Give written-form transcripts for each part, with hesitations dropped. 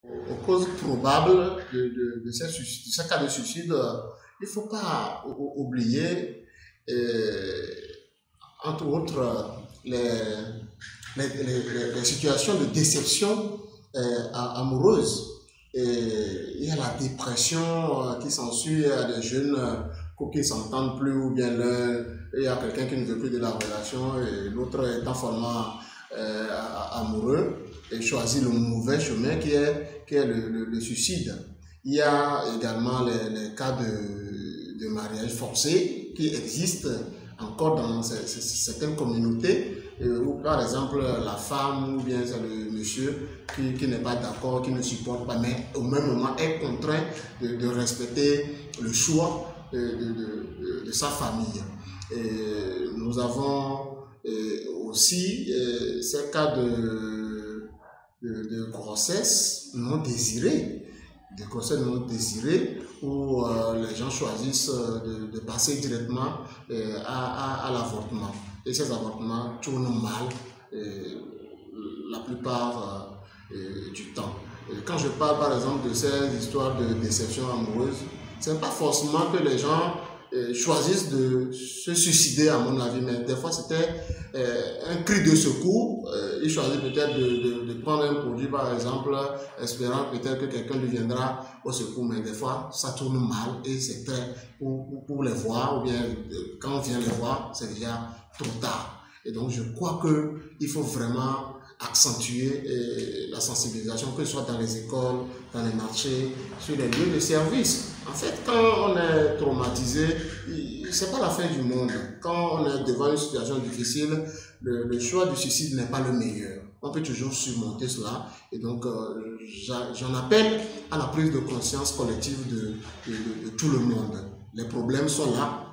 Aux causes probables de ces cas de suicide, il ne faut pas oublier, entre autres, les situations de déception amoureuse. Et il y a la dépression qui s'ensuit, il y a des jeunes qui ne s'entendent plus, ou bien il y a quelqu'un qui ne veut plus de la relation et l'autre est en format amoureux et choisit le mauvais chemin qui est le suicide. Il y a également les cas de mariage forcé qui existent encore dans certaines communautés où par exemple la femme ou bien c'est le monsieur qui n'est pas d'accord, qui ne supporte pas, mais au même moment est contraint de respecter le choix de sa famille. Et nous avons aussi ces cas de grossesse non désirée, où les gens choisissent de passer directement à l'avortement. Et ces avortements tournent mal la plupart du temps. Et quand je parle par exemple de ces histoires de déception amoureuse, ce n'est pas forcément que les gens choisissent de se suicider, à mon avis, mais des fois c'était un cri de secours. Ils choisissent peut-être de prendre un produit par exemple, espérant peut-être que quelqu'un lui viendra au secours, mais des fois ça tourne mal et c'est très pour les voir, ou bien quand on vient les voir, c'est déjà trop tard. Et donc je crois qu'il faut vraiment accentuer la sensibilisation, que ce soit dans les écoles, dans les marchés, sur les lieux de service. En fait, quand on est traumatisé, c'est pas la fin du monde. Quand on est devant une situation difficile, le choix du suicide n'est pas le meilleur. On peut toujours surmonter cela. Et donc, j'en appelle à la prise de conscience collective de tout le monde. Les problèmes sont là,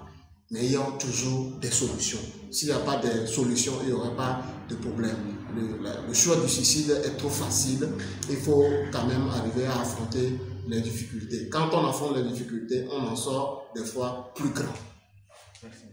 mais il y a toujours des solutions. S'il n'y a pas de solutions, il n'y aurait pas de problème. Le choix du suicide est trop facile. Il faut quand même arriver à affronter les difficultés. Quand on affronte les difficultés, on en sort des fois plus grand. Merci.